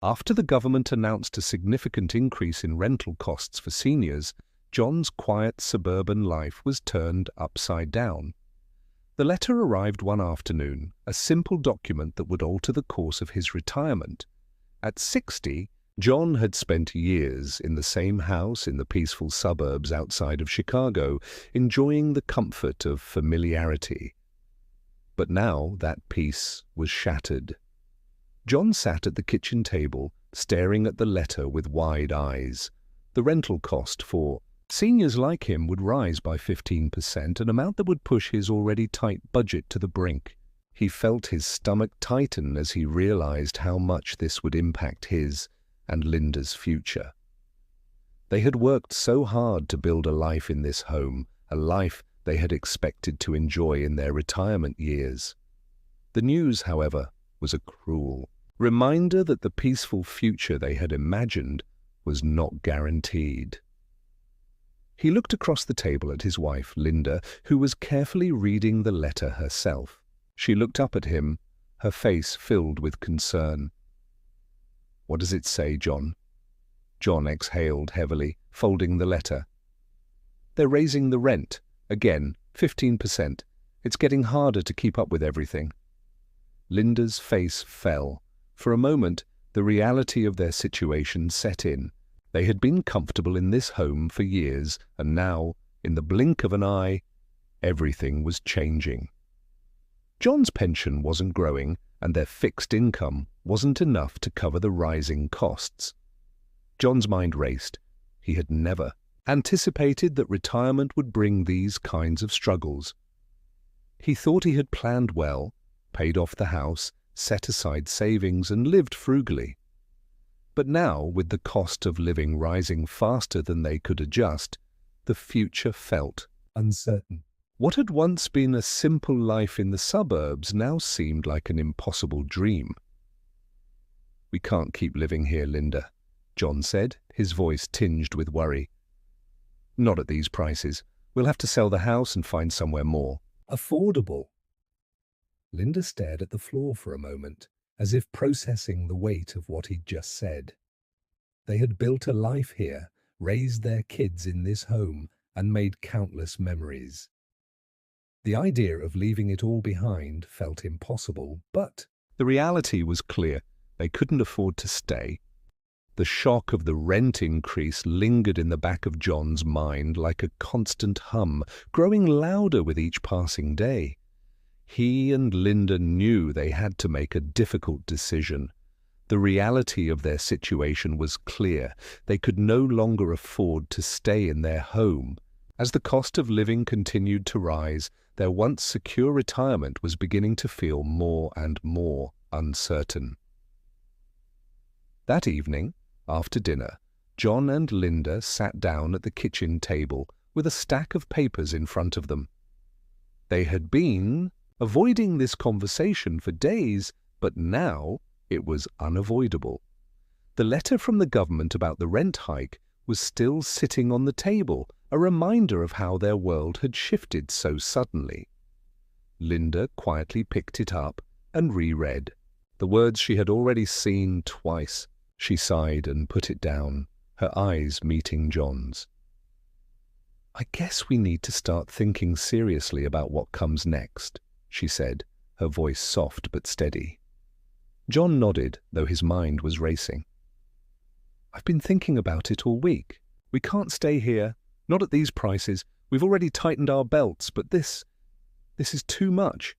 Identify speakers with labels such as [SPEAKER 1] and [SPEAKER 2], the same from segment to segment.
[SPEAKER 1] After the government announced a significant increase in rental costs for seniors, John's quiet suburban life was turned upside down. The letter arrived one afternoon, a simple document that would alter the course of his retirement. At 60, John had spent years in the same house in the peaceful suburbs outside of Chicago, enjoying the comfort of familiarity. But now that peace was shattered. John sat at the kitchen table, staring at the letter with wide eyes. The rental cost for seniors like him would rise by 15%, an amount that would push his already tight budget to the brink. He felt his stomach tighten as he realized how much this would impact his and Linda's future. They had worked so hard to build a life in this home, a life they had expected to enjoy in their retirement years. The news, however, was a cruel reminder that the peaceful future they had imagined was not guaranteed. He looked across the table at his wife, Linda, who was carefully reading the letter herself. She looked up at him, her face filled with concern. "What does it say, John?" John exhaled heavily, folding the letter. "They're raising the rent. Again, 15%. It's getting harder to keep up with everything." Linda's face fell. For a moment, the reality of their situation set in. They had been comfortable in this home for years, and now, in the blink of an eye, everything was changing. John's pension wasn't growing, and their fixed income wasn't enough to cover the rising costs. John's mind raced. He had never anticipated that retirement would bring these kinds of struggles. He thought he had planned well, paid off the house, set aside savings, and lived frugally. But now, with the cost of living rising faster than they could adjust, the future felt uncertain. What had once been a simple life in the suburbs now seemed like an impossible dream. "We can't keep living here, Linda," John said, his voice tinged with worry. "Not at these prices. We'll have to sell the house and find somewhere more affordable." Linda stared at the floor for a moment, as if processing the weight of what he'd just said. They had built a life here, raised their kids in this home, and made countless memories. The idea of leaving it all behind felt impossible, but the reality was clear. They couldn't afford to stay. The shock of the rent increase lingered in the back of John's mind like a constant hum, growing louder with each passing day. He and Linda knew they had to make a difficult decision. The reality of their situation was clear. They could no longer afford to stay in their home. As the cost of living continued to rise, their once secure retirement was beginning to feel more and more uncertain. That evening, after dinner, John and Linda sat down at the kitchen table with a stack of papers in front of them. They had been avoiding this conversation for days, but now it was unavoidable. The letter from the government about the rent hike was still sitting on the table, a reminder of how their world had shifted so suddenly. Linda quietly picked it up and reread. The words she had already seen twice. She sighed and put it down, her eyes meeting John's. "I guess we need to start thinking seriously about what comes next," she said, her voice soft but steady. John nodded, though his mind was racing. "I've been thinking about it all week. We can't stay here, not at these prices. We've already tightened our belts, but this is too much."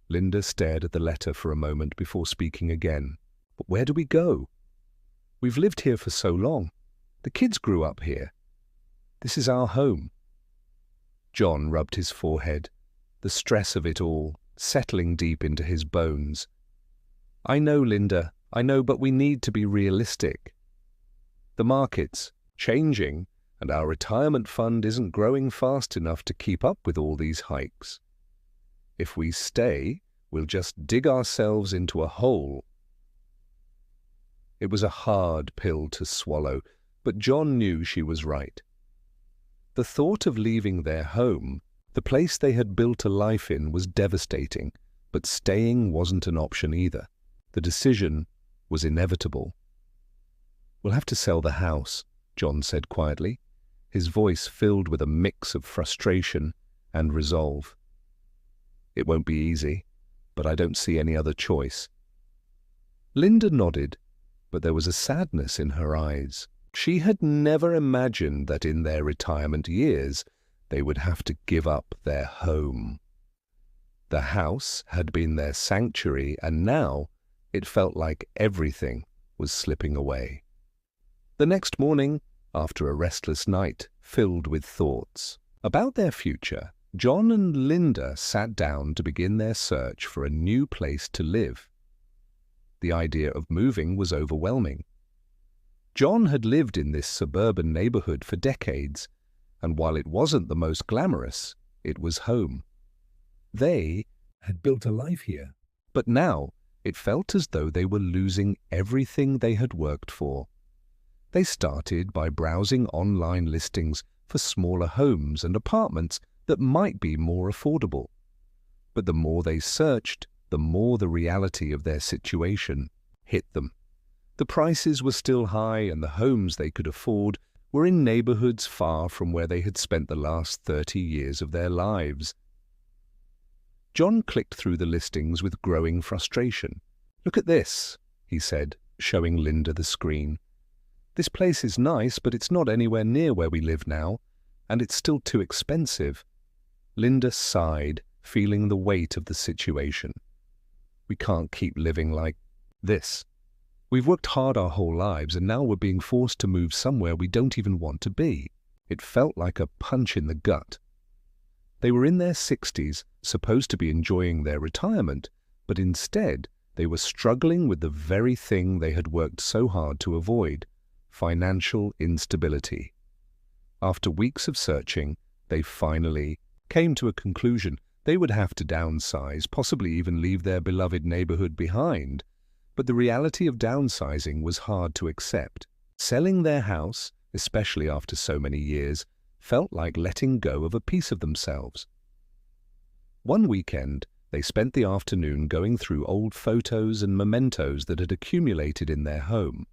[SPEAKER 1] Linda stared at the letter for a moment before speaking again. "But where do we go? We've lived here for so long. The kids grew up here. This is our home." John rubbed his forehead, the stress of it all settling deep into his bones. "I know, Linda, I know, but we need to be realistic. The market's changing, and our retirement fund isn't growing fast enough to keep up with all these hikes. If we stay, we'll just dig ourselves into a hole." It was a hard pill to swallow, but John knew she was right. The thought of leaving their home, the place they had built a life in, was devastating, but staying wasn't an option either. The decision was inevitable. "We'll have to sell the house," John said quietly, his voice filled with a mix of frustration and resolve. "It won't be easy, but I don't see any other choice." Linda nodded, but there was a sadness in her eyes. She had never imagined that in their retirement years they would have to give up their home. The house had been their sanctuary, and now it felt like everything was slipping away. The next morning, after a restless night filled with thoughts about their future, John and Linda sat down to begin their search for a new place to live. The idea of moving was overwhelming. John had lived in this suburban neighborhood for decades, and while it wasn't the most glamorous, it was home. They had built a life here, but now it felt as though they were losing everything they had worked for. They started by browsing online listings for smaller homes and apartments that might be more affordable. But the more they searched, the more the reality of their situation hit them. The prices were still high, and the homes they could afford were in neighborhoods far from where they had spent the last 30 years of their lives. John clicked through the listings with growing frustration. "Look at this," he said, showing Linda the screen. "This place is nice, but it's not anywhere near where we live now, and it's still too expensive." Linda sighed, feeling the weight of the situation. "We can't keep living like this. We've worked hard our whole lives, and now we're being forced to move somewhere we don't even want to be." It felt like a punch in the gut. They were in their 60s, supposed to be enjoying their retirement, but instead they were struggling with the very thing they had worked so hard to avoid: financial instability. After weeks of searching, they finally came to a conclusion. They would have to downsize, possibly even leave their beloved neighborhood behind. But the reality of downsizing was hard to accept. Selling their house, especially after so many years, felt like letting go of a piece of themselves. One weekend, they spent the afternoon going through old photos and mementos that had accumulated in their home.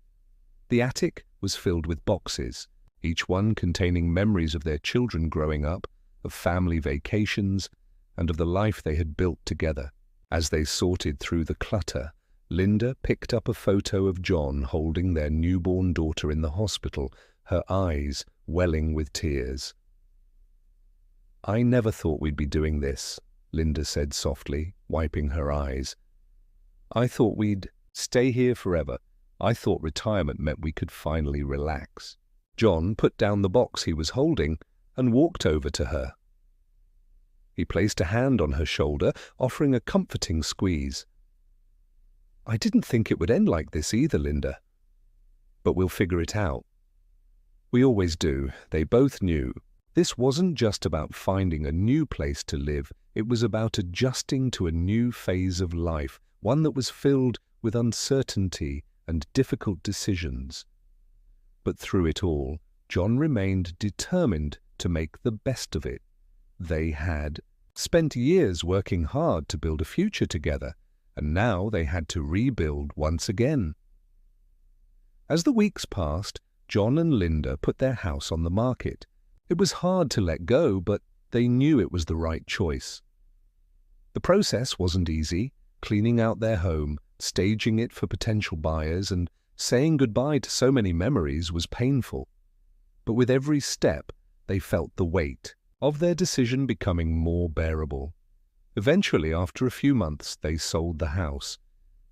[SPEAKER 1] The attic was filled with boxes, each one containing memories of their children growing up, of family vacations, and of the life they had built together. As they sorted through the clutter, Linda picked up a photo of John holding their newborn daughter in the hospital, her eyes welling with tears. "I never thought we'd be doing this," Linda said softly, wiping her eyes. "I thought we'd stay here forever. I thought retirement meant we could finally relax." John put down the box he was holding and walked over to her. He placed a hand on her shoulder, offering a comforting squeeze. "I didn't think it would end like this either, Linda. But we'll figure it out." We always do. They both knew. This wasn't just about finding a new place to live. It was about adjusting to a new phase of life, one that was filled with uncertainty and difficult decisions. But through it all, John remained determined to make the best of it. They had spent years working hard to build a future together, and now they had to rebuild once again. As the weeks passed, John and Linda put their house on the market. It was hard to let go, but they knew it was the right choice. The process wasn't easy. Cleaning out their home, staging it for potential buyers, and saying goodbye to so many memories was painful. But with every step, they felt the weight of their decision becoming more bearable. Eventually, after a few months, they sold the house.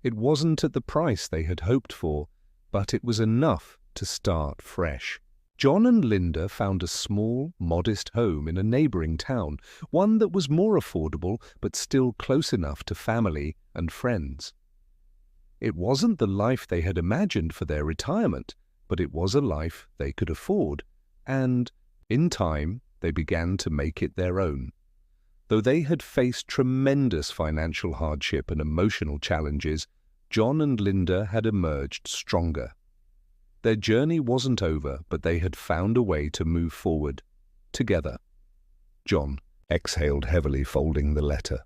[SPEAKER 1] It wasn't at the price they had hoped for, but it was enough to start fresh. John and Linda found a small, modest home in a neighboring town, one that was more affordable but still close enough to family and friends. It wasn't the life they had imagined for their retirement, but it was a life they could afford, and, in time, they began to make it their own. Though they had faced tremendous financial hardship and emotional challenges, John and Linda had emerged stronger. Their journey wasn't over, but they had found a way to move forward, together. John exhaled heavily, folding the letter.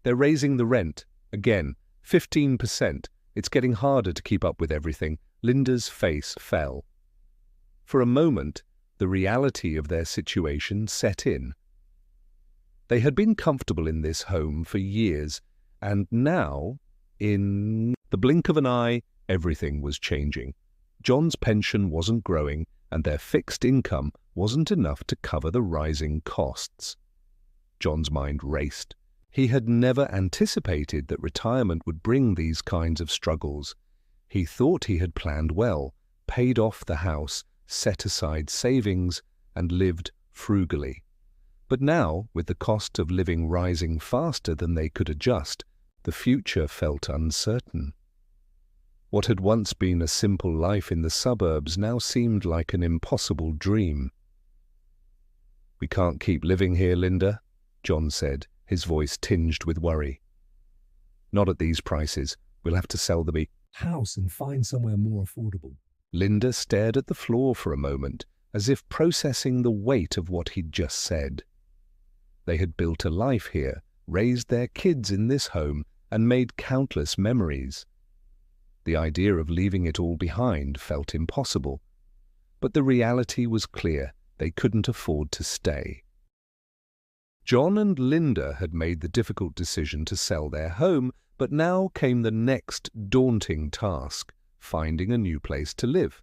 [SPEAKER 1] "They're raising the rent, again, 15%, It's getting harder to keep up with everything." Linda's face fell. For a moment, the reality of their situation set in. They had been comfortable in this home for years, and now, in the blink of an eye, everything was changing. John's pension wasn't growing, and their fixed income wasn't enough to cover the rising costs. John's mind raced. He had never anticipated that retirement would bring these kinds of struggles. He thought he had planned well, paid off the house, set aside savings, and lived frugally. But now, with the cost of living rising faster than they could adjust, the future felt uncertain. What had once been a simple life in the suburbs now seemed like an impossible dream. "We can't keep living here, Linda," John said, his voice tinged with worry. "Not at these prices. We'll have to sell the
[SPEAKER 2] house and find somewhere more affordable."
[SPEAKER 1] Linda stared at the floor for a moment, as if processing the weight of what he'd just said. They had built a life here, raised their kids in this home, and made countless memories. The idea of leaving it all behind felt impossible. But the reality was clear. They couldn't afford to stay. John and Linda had made the difficult decision to sell their home, but now came the next daunting task, finding a new place to live.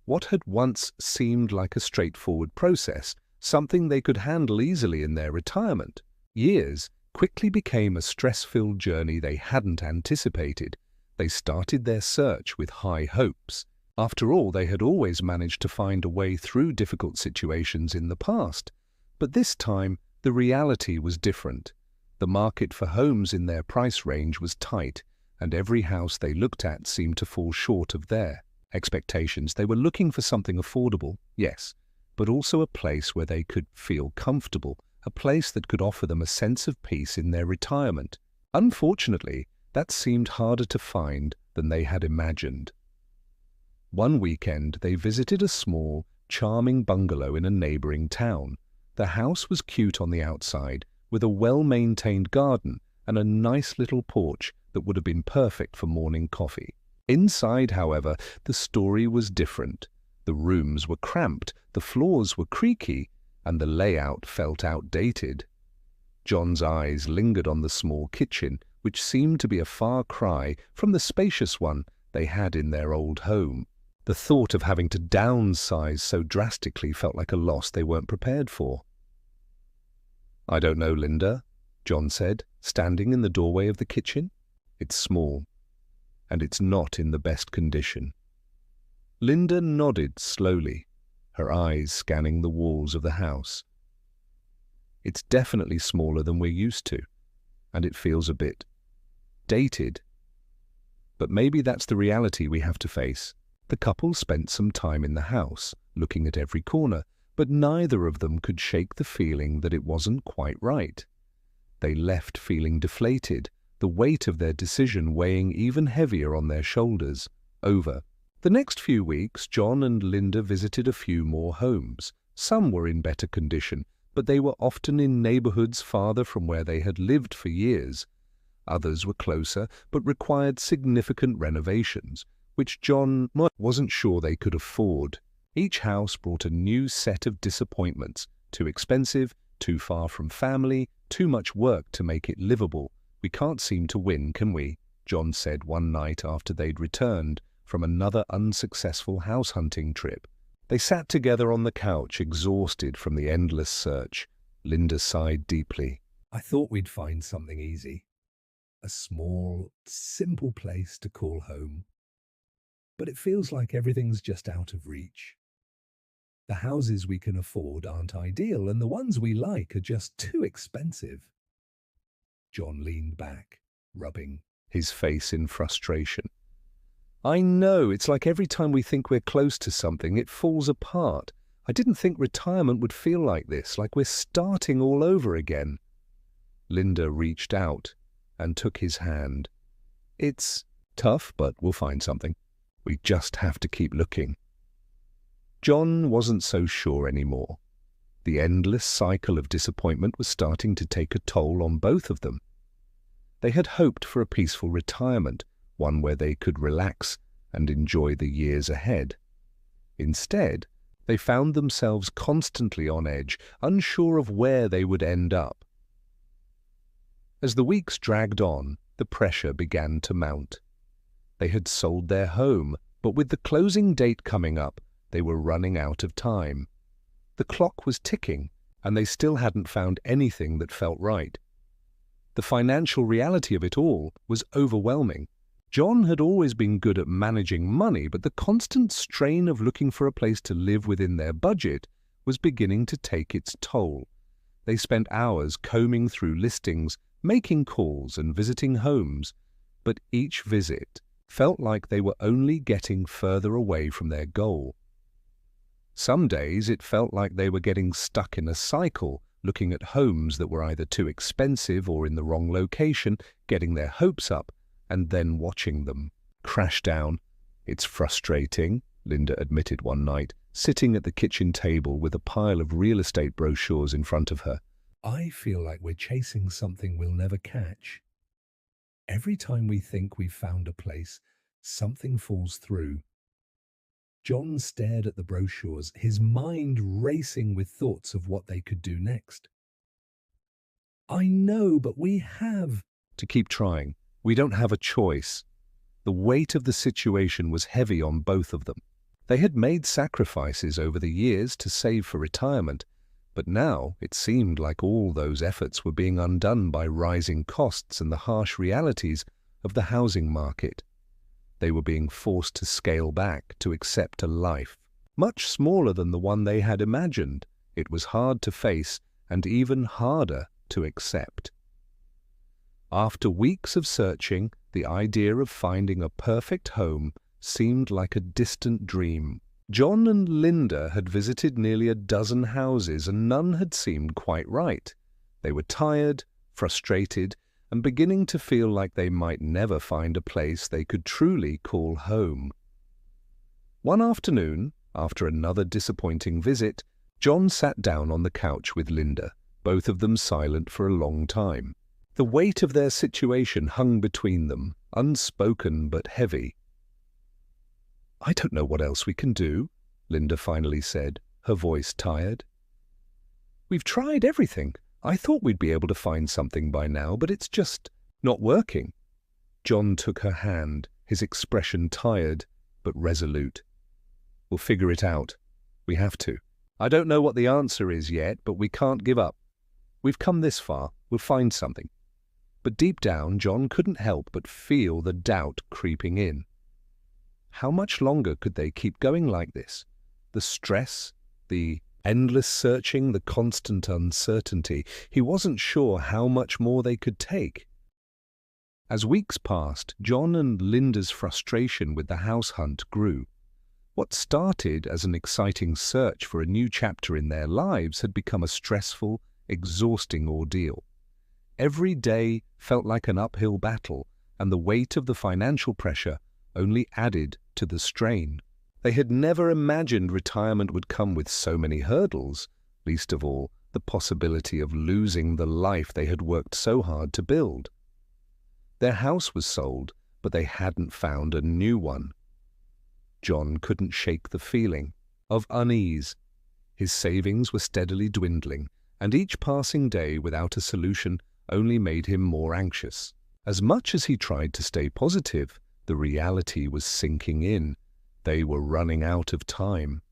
[SPEAKER 1] What had once seemed like a straightforward process, something they could handle easily in their retirement, years, quickly became a stress-filled journey they hadn't anticipated. They started their search with high hopes. After all, they had always managed to find a way through difficult situations in the past. But this time, the reality was different. The market for homes in their price range was tight, and every house they looked at seemed to fall short of their expectations. They were looking for something affordable, yes, but also a place where they could feel comfortable, a place that could offer them a sense of peace in their retirement. Unfortunately, that seemed harder to find than they had imagined. One weekend, they visited a small, charming bungalow in a neighboring town. The house was cute on the outside, with a well-maintained garden and a nice little porch that would have been perfect for morning coffee. Inside, however, the story was different. The rooms were cramped, the floors were creaky, and the layout felt outdated. John's eyes lingered on the small kitchen, which seemed to be a far cry from the spacious one they had in their old home. The thought of having to downsize so drastically felt like a loss they weren't prepared for. "I don't know, Linda," John said, standing in the doorway of the kitchen. "It's small, and it's not in the best condition." Linda nodded slowly, her eyes scanning the walls of the house. "It's definitely smaller than we're used to, and it feels a bit dated. But maybe that's the reality we have to face." The couple spent some time in the house, looking at every corner, but neither of them could shake the feeling that it wasn't quite right. They left feeling deflated, the weight of their decision weighing even heavier on their shoulders. Over the next few weeks, John and Linda visited a few more homes. Some were in better condition, but they were often in neighborhoods farther from where they had lived for years. Others were closer, but required significant renovations, which John wasn't sure they could afford. Each house brought a new set of disappointments: too expensive, too far from family, too much work to make it livable. "We can't seem to win, can we?" John said one night after they'd returned from another unsuccessful house hunting trip. They sat together on the couch, exhausted from the endless search. Linda sighed deeply.
[SPEAKER 2] "I thought we'd find something easy. A small, simple place to call home. But it feels like everything's just out of reach. The houses we can afford aren't ideal, and the ones we like are just too expensive." John leaned back, rubbing
[SPEAKER 1] his face in frustration. "I know, it's like every time we think we're close to something, it falls apart. I didn't think retirement would feel like this, like we're starting all over again." Linda reached out and took his hand. "It's tough, but we'll find something. We just have to keep looking." John wasn't so sure anymore. The endless cycle of disappointment was starting to take a toll on both of them. They had hoped for a peaceful retirement, one where they could relax and enjoy the years ahead. Instead, they found themselves constantly on edge, unsure of where they would end up. As the weeks dragged on, the pressure began to mount. They had sold their home, but with the closing date coming up, they were running out of time. The clock was ticking, and they still hadn't found anything that felt right. The financial reality of it all was overwhelming. John had always been good at managing money, but the constant strain of looking for a place to live within their budget was beginning to take its toll. They spent hours combing through listings, making calls and visiting homes, but each visit felt like they were only getting further away from their goal. Some days it felt like they were getting stuck in a cycle, looking at homes that were either too expensive or in the wrong location, getting their hopes up, and then watching them crash down. "It's frustrating," Linda admitted one night, sitting at the kitchen table with a pile of real estate brochures in front of her.
[SPEAKER 2] I feel like we're chasing something we'll never catch. Every time we think we've found a place, something falls through. John stared at the brochures, his mind racing with thoughts of what they could do next. "I know, but we have
[SPEAKER 1] To keep trying. We don't have a choice." The weight of the situation was heavy on both of them. They had made sacrifices over the years to save for retirement, but now it seemed like all those efforts were being undone by rising costs and the harsh realities of the housing market. They were being forced to scale back, to accept a life much smaller than the one they had imagined. It was hard to face and even harder to accept. After weeks of searching, the idea of finding a perfect home seemed like a distant dream. John and Linda had visited nearly a dozen houses, and none had seemed quite right. They were tired, frustrated, and beginning to feel like they might never find a place they could truly call home. One afternoon, after another disappointing visit, John sat down on the couch with Linda, both of them silent for a long time. The weight of their situation hung between them, unspoken but heavy. "I don't know what else we can do," Linda finally said, her voice tired. "We've tried everything. I thought we'd be able to find something by now, but it's just not working." John took her hand, his expression tired but resolute. "We'll figure it out. We have to. I don't know what the answer is yet, but we can't give up. We've come this far. We'll find something." But deep down, John couldn't help but feel the doubt creeping in. How much longer could they keep going like this? The stress, the endless searching, the constant uncertainty. He wasn't sure how much more they could take. As weeks passed, John and Linda's frustration with the house hunt grew. What started as an exciting search for a new chapter in their lives had become a stressful, exhausting ordeal. Every day felt like an uphill battle, and the weight of the financial pressure only added to the strain. They had never imagined retirement would come with so many hurdles, least of all the possibility of losing the life they had worked so hard to build. Their house was sold, but they hadn't found a new one. John couldn't shake the feeling of unease. His savings were steadily dwindling, and each passing day without a solution only made him more anxious. As much as he tried to stay positive, the reality was sinking in. They were running out of time.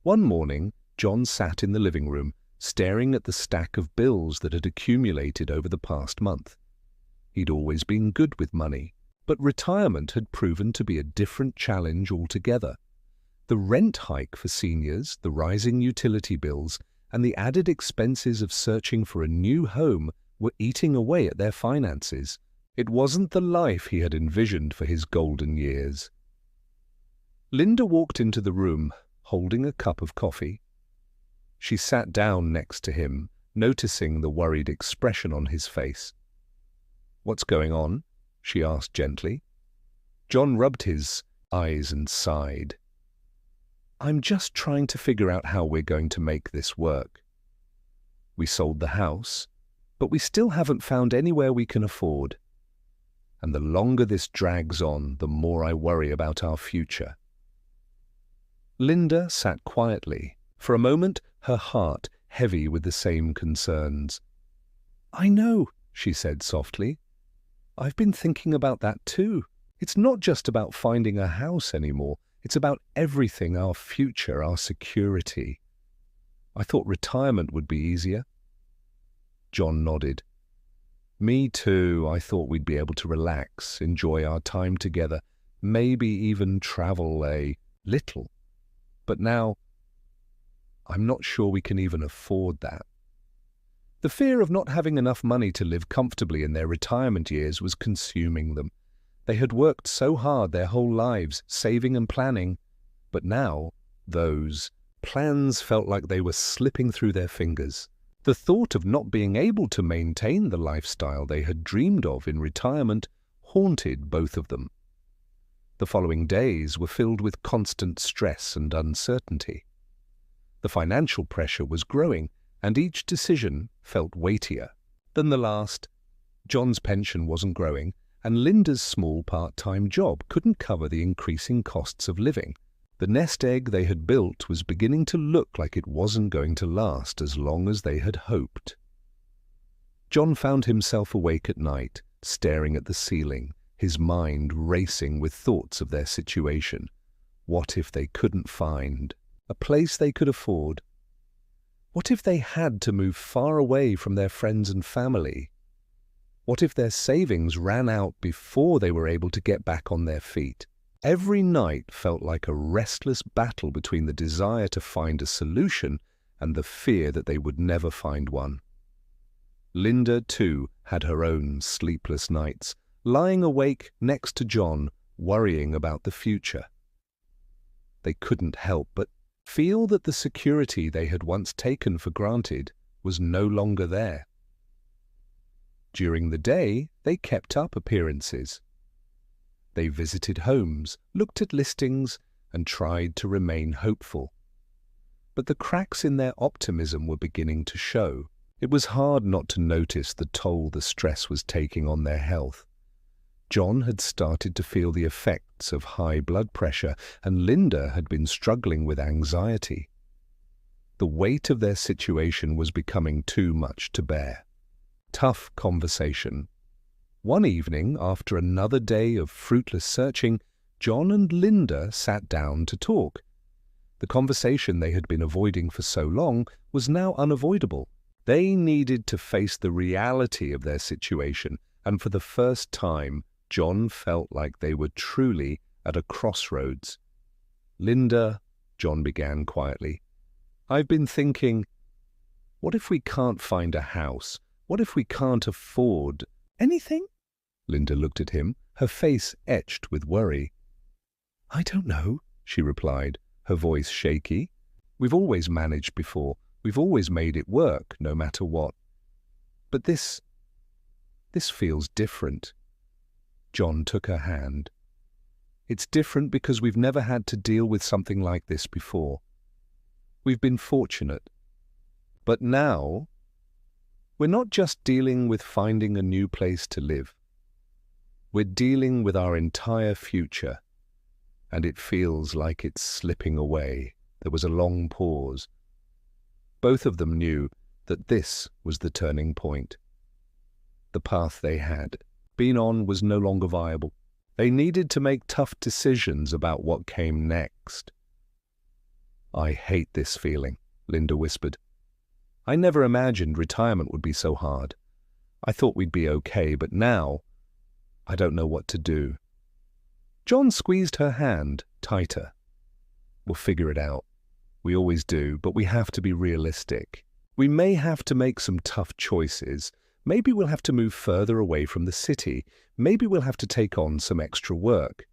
[SPEAKER 1] One morning, John sat in the living room, staring at the stack of bills that had accumulated over the past month. He'd always been good with money, but retirement had proven to be a different challenge altogether. The rent hike for seniors, the rising utility bills, and the added expenses of searching for a new home were eating away at their finances. It wasn't the life he had envisioned for his golden years. Linda walked into the room, holding a cup of coffee. She sat down next to him, noticing the worried expression on his face. "What's going on?" she asked gently. John rubbed his eyes and sighed. "I'm just trying to figure out how we're going to make this work. We sold the house, but we still haven't found anywhere we can afford. and the longer this drags on, the more I worry about our future." Linda sat quietly, for a moment her heart heavy with the same concerns. "I know," she said softly. "I've been thinking about that too. It's not just about finding a house anymore. It's about everything, our future, our security. I thought retirement would be easier." John nodded. "Me too. I thought we'd be able to relax, enjoy our time together, maybe even travel a little. But now, I'm not sure we can even afford that." The fear of not having enough money to live comfortably in their retirement years was consuming them. They had worked so hard their whole lives, saving and planning, but now those plans felt like they were slipping through their fingers. The thought of not being able to maintain the lifestyle they had dreamed of in retirement haunted both of them. The following days were filled with constant stress and uncertainty. The financial pressure was growing, and each decision felt weightier than the last. John's pension wasn't growing, and Linda's small part-time job couldn't cover the increasing costs of living. The nest egg they had built was beginning to look like it wasn't going to last as long as they had hoped. John found himself awake at night, staring at the ceiling, his mind racing with thoughts of their situation. What if they couldn't find a place they could afford? What if they had to move far away from their friends and family? What if their savings ran out before they were able to get back on their feet? Every night felt like a restless battle between the desire to find a solution and the fear that they would never find one. Linda, too, had her own sleepless nights, lying awake next to John, worrying about the future. They couldn't help but feel that the security they had once taken for granted was no longer there. During the day, they kept up appearances. They visited homes, looked at listings, and tried to remain hopeful. But the cracks in their optimism were beginning to show. It was hard not to notice the toll the stress was taking on their health. John had started to feel the effects of high blood pressure, and Linda had been struggling with anxiety. The weight of their situation was becoming too much to bear. Tough conversation. One evening, after another day of fruitless searching, John and Linda sat down to talk. The conversation they had been avoiding for so long was now unavoidable. They needed to face the reality of their situation, and for the first time, John felt like they were truly at a crossroads. "Linda," John began quietly, "I've been thinking, what if we can't find a house? What if we can't afford anything?" Linda looked at him, her face etched with worry. "I don't know," she replied, her voice shaky. "We've always managed before. We've always made it work, no matter what. But this feels different." John took her hand. "It's different because we've never had to deal with something like this before. We've been fortunate. But now, we're not just dealing with finding a new place to live. We're dealing with our entire future, and it feels like it's slipping away." There was a long pause. Both of them knew that this was the turning point. The path they had been on was no longer viable. They needed to make tough decisions about what came next. "I hate this feeling," Linda whispered. "I never imagined retirement would be so hard. I thought we'd be okay, but now I don't know what to do." John squeezed her hand tighter. "We'll figure it out. We always do, but we have to be realistic. We may have to make some tough choices. Maybe we'll have to move further away from the city. Maybe we'll have to take on some extra work.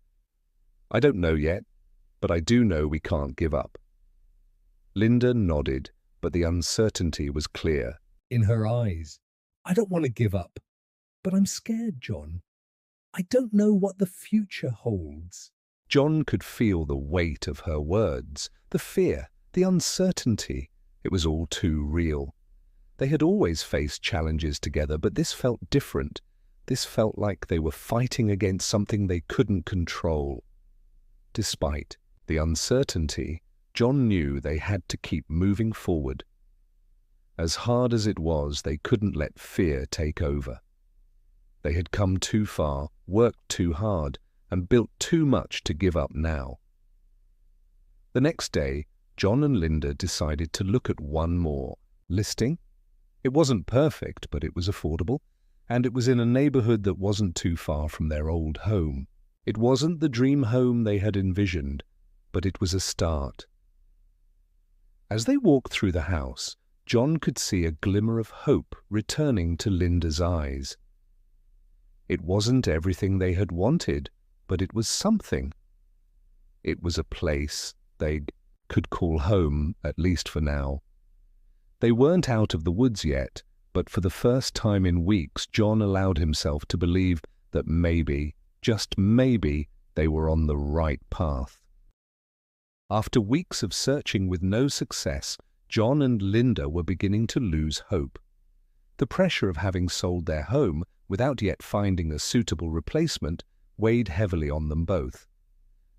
[SPEAKER 1] I don't know yet, but I do know we can't give up." Linda nodded, but the uncertainty was clear
[SPEAKER 2] in her eyes. "I don't want to give up, but I'm scared, John. I don't know what the future holds."
[SPEAKER 1] John could feel the weight of her words, the fear, the uncertainty. It was all too real. They had always faced challenges together, but this felt different. This felt like they were fighting against something they couldn't control. Despite the uncertainty, John knew they had to keep moving forward. As hard as it was, they couldn't let fear take over. They had come too far, worked too hard, and built too much to give up now. The next day, John and Linda decided to look at one more listing. It wasn't perfect, but it was affordable, and it was in a neighborhood that wasn't too far from their old home. It wasn't the dream home they had envisioned, but it was a start. As they walked through the house, John could see a glimmer of hope returning to Linda's eyes. It wasn't everything they had wanted, but it was something. It was a place they could call home, at least for now. They weren't out of the woods yet, but for the first time in weeks, John allowed himself to believe that maybe, just maybe, they were on the right path. After weeks of searching with no success, John and Linda were beginning to lose hope. The pressure of having sold their home without yet finding a suitable replacement weighed heavily on them both.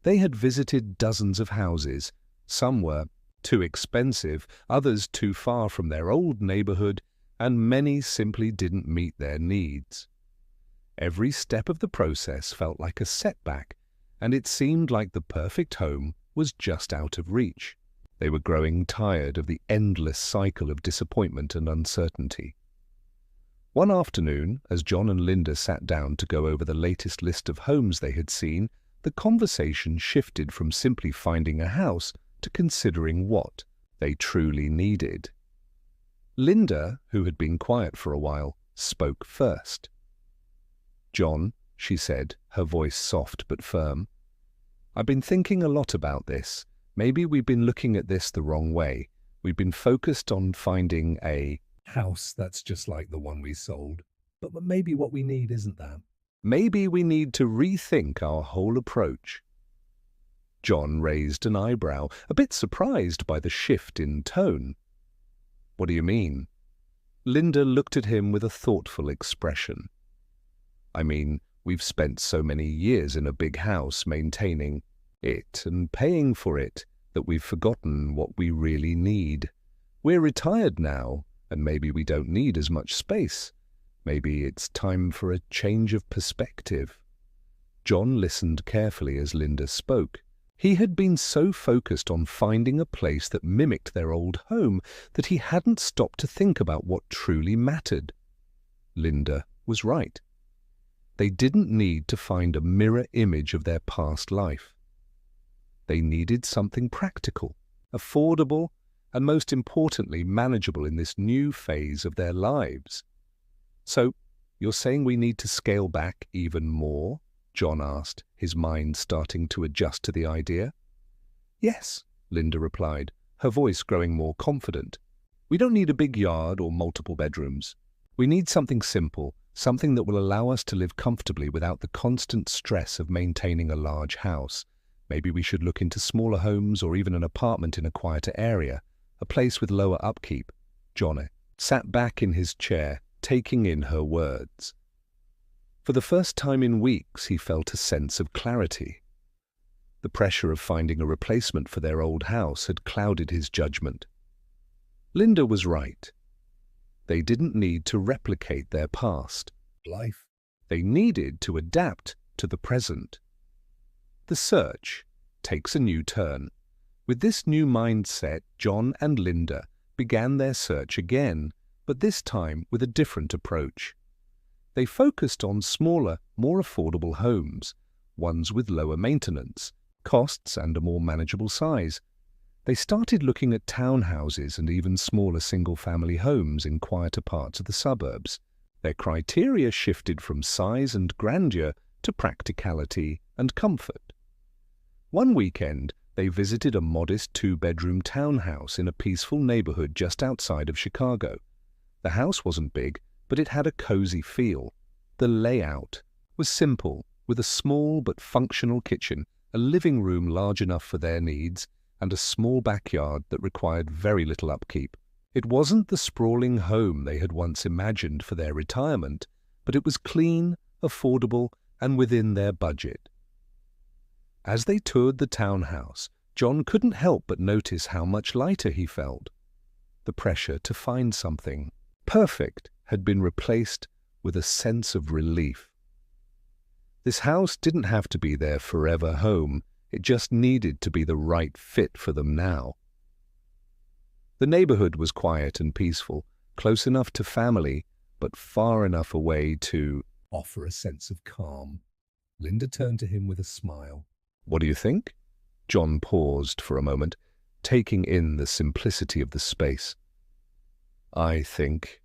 [SPEAKER 1] They had visited dozens of houses. Some were too expensive, others too far from their old neighborhood, and many simply didn't meet their needs. Every step of the process felt like a setback, and it seemed like the perfect home was just out of reach. They were growing tired of the endless cycle of disappointment and uncertainty. One afternoon, as John and Linda sat down to go over the latest list of homes they had seen, the conversation shifted from simply finding a house to considering what they truly needed. Linda, who had been quiet for a while, spoke first. "John," she said, her voice soft but firm, "I've been thinking a lot about this. Maybe we've been looking at this the wrong way. We've been focused on finding a
[SPEAKER 2] house that's just like the one we sold. But maybe what we need isn't that.
[SPEAKER 1] Maybe we need to rethink our whole approach." John raised an eyebrow, a bit surprised by the shift in tone. "What do you mean?" Linda looked at him with a thoughtful expression. "I mean, we've spent so many years in a big house maintaining it and paying for it that we've forgotten what we really need. We're retired now, and maybe we don't need as much space. Maybe it's time for a change of perspective." John listened carefully as Linda spoke. He had been so focused on finding a place that mimicked their old home that he hadn't stopped to think about what truly mattered. Linda was right. They didn't need to find a mirror image of their past life. They needed something practical, affordable, and most importantly, manageable in this new phase of their lives. "So, you're saying we need to scale back even more?" John asked, his mind starting to adjust to the idea. "Yes," Linda replied, her voice growing more confident. "We don't need a big yard or multiple bedrooms. We need something simple, something that will allow us to live comfortably without the constant stress of maintaining a large house. Maybe we should look into smaller homes or even an apartment in a quieter area, a place with lower upkeep." John sat back in his chair, taking in her words. For the first time in weeks, he felt a sense of clarity. The pressure of finding a replacement for their old house had clouded his judgment. Linda was right. They didn't need to replicate their past
[SPEAKER 2] life.
[SPEAKER 1] They needed to adapt to the present. The search takes a new turn. With this new mindset, John and Linda began their search again, but this time with a different approach. They focused on smaller, more affordable homes, ones with lower maintenance, costs and a more manageable size. They started looking at townhouses and even smaller single-family homes in quieter parts of the suburbs. Their criteria shifted from size and grandeur to practicality and comfort. One weekend, they visited a modest two-bedroom townhouse in a peaceful neighborhood just outside of Chicago. The house wasn't big, but it had a cozy feel. The layout was simple, with a small but functional kitchen, a living room large enough for their needs, and a small backyard that required very little upkeep. It wasn't the sprawling home they had once imagined for their retirement, but it was clean, affordable, and within their budget. As they toured the townhouse, John couldn't help but notice how much lighter he felt. The pressure to find something perfect had been replaced with a sense of relief. This house didn't have to be their forever home, it just needed to be the right fit for them now. The neighborhood was quiet and peaceful, close enough to family, but far enough away to
[SPEAKER 2] offer a sense of calm. Linda turned to him with a smile.
[SPEAKER 1] "What do you think?" John paused for a moment, taking in the simplicity of the space. I think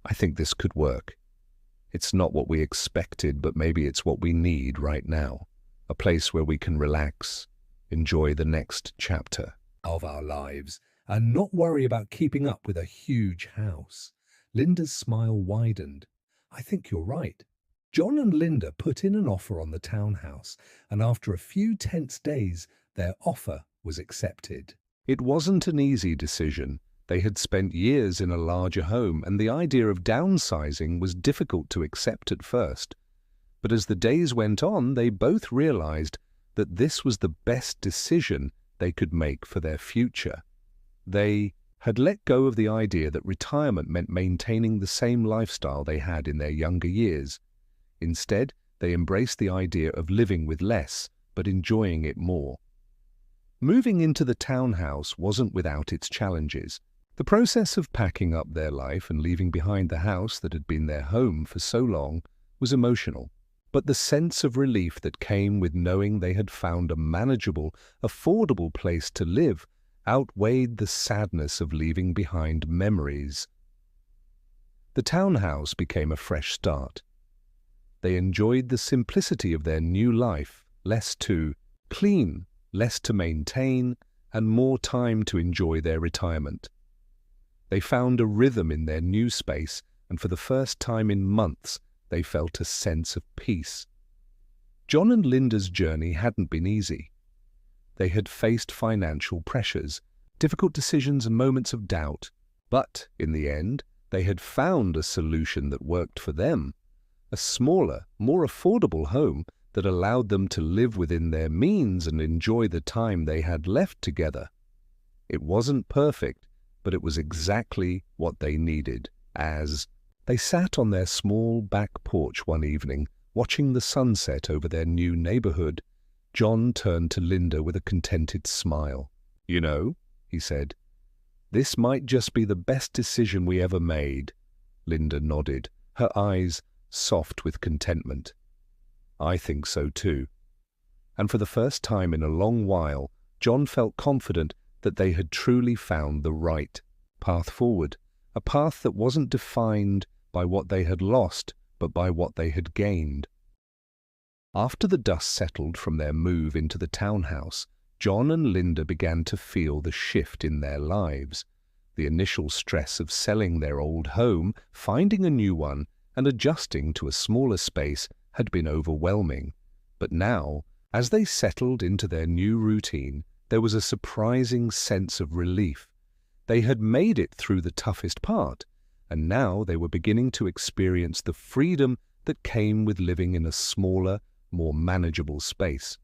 [SPEAKER 1] this could work. It's not what we expected, but maybe it's what we need right now. A place where we can relax, enjoy the next chapter
[SPEAKER 2] of our lives, and not worry about keeping up with a huge house." Linda's smile widened. "I think you're right." John and Linda put in an offer on the townhouse, and after a few tense days, their offer was accepted.
[SPEAKER 1] It wasn't an easy decision. They had spent years in a larger home, and the idea of downsizing was difficult to accept at first. But as the days went on, they both realized that this was the best decision they could make for their future. They had let go of the idea that retirement meant maintaining the same lifestyle they had in their younger years. Instead, they embraced the idea of living with less, but enjoying it more. Moving into the townhouse wasn't without its challenges. The process of packing up their life and leaving behind the house that had been their home for so long was emotional. But the sense of relief that came with knowing they had found a manageable, affordable place to live outweighed the sadness of leaving behind memories. The townhouse became a fresh start. They enjoyed the simplicity of their new life, less to clean, less to maintain, and more time to enjoy their retirement. They found a rhythm in their new space, and for the first time in months, they felt a sense of peace. John and Linda's journey hadn't been easy. They had faced financial pressures, difficult decisions and moments of doubt, but in the end, they had found a solution that worked for them. A smaller, more affordable home that allowed them to live within their means and enjoy the time they had left together. It wasn't perfect, but it was exactly what they needed. As they sat on their small back porch one evening, watching the sunset over their new neighborhood, John turned to Linda with a contented smile. "You know," he said, "this might just be the best decision we ever made." Linda nodded, her eyes soft with contentment. "I think so too." And for the first time in a long while, John felt confident that they had truly found the right path forward, a path that wasn't defined by what they had lost, but by what they had gained. After the dust settled from their move into the townhouse, John and Linda began to feel the shift in their lives. The initial stress of selling their old home, finding a new one, and adjusting to a smaller space had been overwhelming. But now, as they settled into their new routine, there was a surprising sense of relief. They had made it through the toughest part, and now they were beginning to experience the freedom that came with living in a smaller, more manageable space.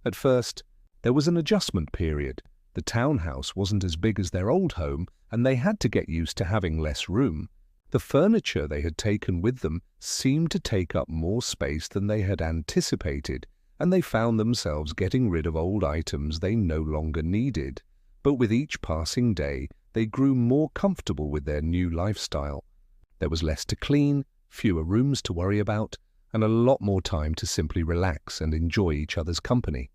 [SPEAKER 1] At first, there was an adjustment period. The townhouse wasn't as big as their old home, and they had to get used to having less room. The furniture they had taken with them seemed to take up more space than they had anticipated, and they found themselves getting rid of old items they no longer needed. But with each passing day, they grew more comfortable with their new lifestyle. There was less to clean, fewer rooms to worry about, and a lot more time to simply relax and enjoy each other's company.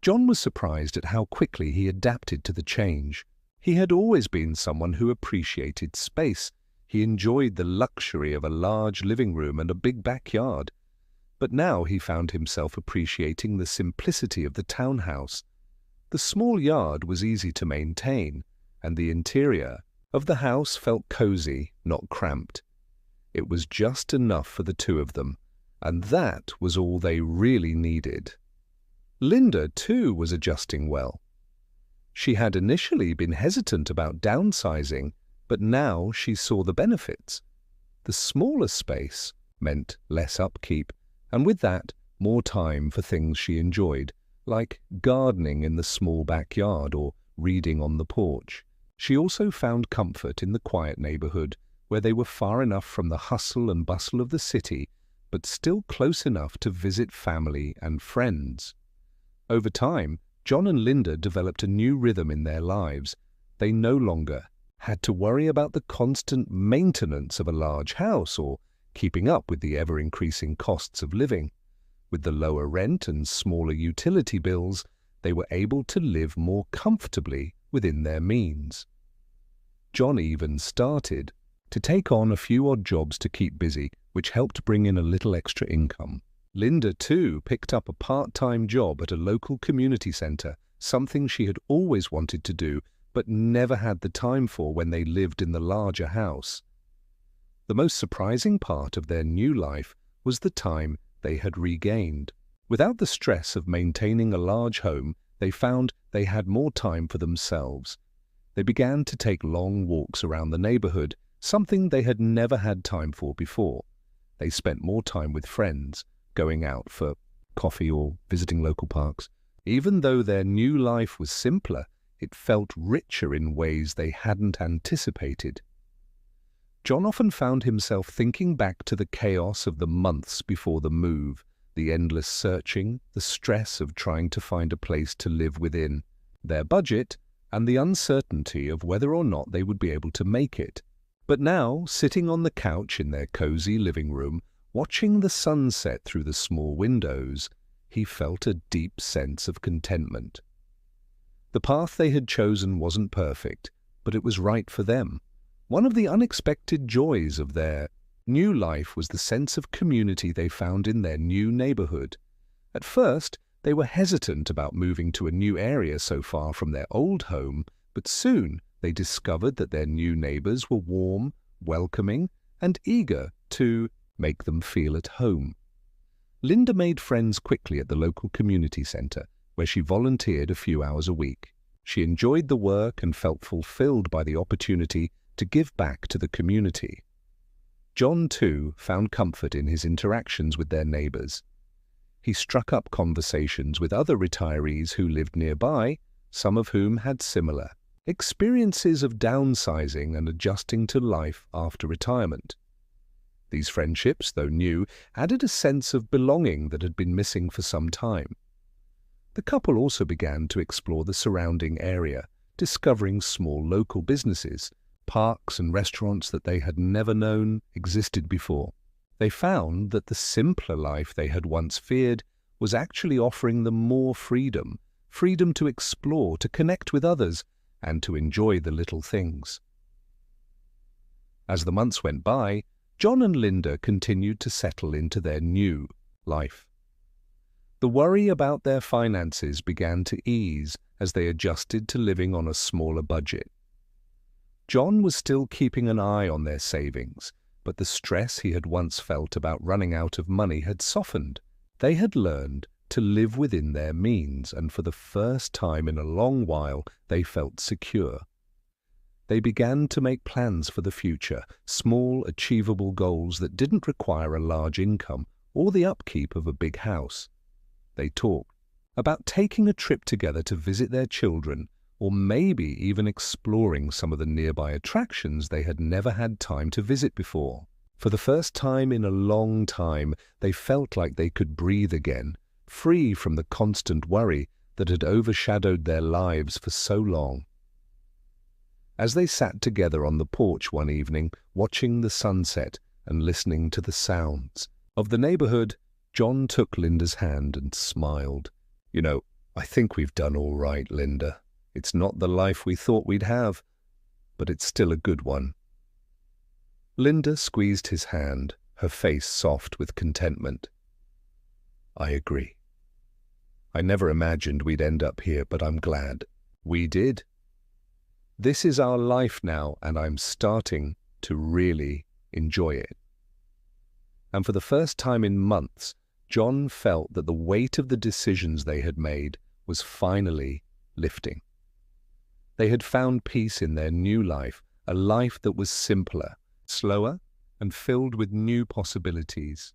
[SPEAKER 1] John was surprised at how quickly he adapted to the change. He had always been someone who appreciated space. He enjoyed the luxury of a large living room and a big backyard. But now he found himself appreciating the simplicity of the townhouse. The small yard was easy to maintain, and the interior of the house felt cozy, not cramped. It was just enough for the two of them, and that was all they really needed. Linda, too, was adjusting well. She had initially been hesitant about downsizing, but now she saw the benefits. The smaller space meant less upkeep, and with that, more time for things she enjoyed, like gardening in the small backyard or reading on the porch. She also found comfort in the quiet neighborhood, where they were far enough from the hustle and bustle of the city, but still close enough to visit family and friends. Over time, John and Linda developed a new rhythm in their lives. They no longer had to worry about the constant maintenance of a large house or keeping up with the ever-increasing costs of living. With the lower rent and smaller utility bills, they were able to live more comfortably within their means. John even started to take on a few odd jobs to keep busy, which helped bring in a little extra income. Linda, too, picked up a part-time job at a local community center, something she had always wanted to do but never had the time for when they lived in the larger house. The most surprising part of their new life was the time they had regained. Without the stress of maintaining a large home, they found they had more time for themselves. They began to take long walks around the neighborhood, something they had never had time for before. They spent more time with friends, going out for coffee or visiting local parks. Even though their new life was simpler, it felt richer in ways they hadn't anticipated. John often found himself thinking back to the chaos of the months before the move, the endless searching, the stress of trying to find a place to live within, their budget, and the uncertainty of whether or not they would be able to make it. But now, sitting on the couch in their cozy living room, watching the sunset through the small windows, he felt a deep sense of contentment. The path they had chosen wasn't perfect, but it was right for them. One of the unexpected joys of their new life was the sense of community they found in their new neighborhood. At first, they were hesitant about moving to a new area so far from their old home, but soon they discovered that their new neighbors were warm, welcoming, and eager to make them feel at home. Linda made friends quickly at the local community center, where she volunteered a few hours a week. She enjoyed the work and felt fulfilled by the opportunity to give back to the community. John, too, found comfort in his interactions with their neighbors. He struck up conversations with other retirees who lived nearby, some of whom had similar experiences of downsizing and adjusting to life after retirement. These friendships, though new, added a sense of belonging that had been missing for some time. The couple also began to explore the surrounding area, discovering small local businesses, parks and restaurants that they had never known existed before. They found that the simpler life they had once feared was actually offering them more freedom to explore, to connect with others, and to enjoy the little things. As the months went by, John and Linda continued to settle into their new life. The worry about their finances began to ease as they adjusted to living on a smaller budget. John was still keeping an eye on their savings, but the stress he had once felt about running out of money had softened. They had learned to live within their means, and for the first time in a long while, they felt secure. They began to make plans for the future, small, achievable goals that didn't require a large income or the upkeep of a big house. They talked about taking a trip together to visit their children, or maybe even exploring some of the nearby attractions they had never had time to visit before. For the first time in a long time, they felt like they could breathe again, free from the constant worry that had overshadowed their lives for so long. As they sat together on the porch one evening, watching the sunset and listening to the sounds of the neighborhood, John took Linda's hand and smiled. "You know, I think we've done all right, Linda. It's not the life we thought we'd have, but it's still a good one." Linda squeezed his hand, her face soft with contentment. "I agree. I never imagined we'd end up here, but I'm glad we did. This is our life now, and I'm starting to really enjoy it." And for the first time in months, John felt that the weight of the decisions they had made was finally lifting. They had found peace in their new life, a life that was simpler, slower, and filled with new possibilities.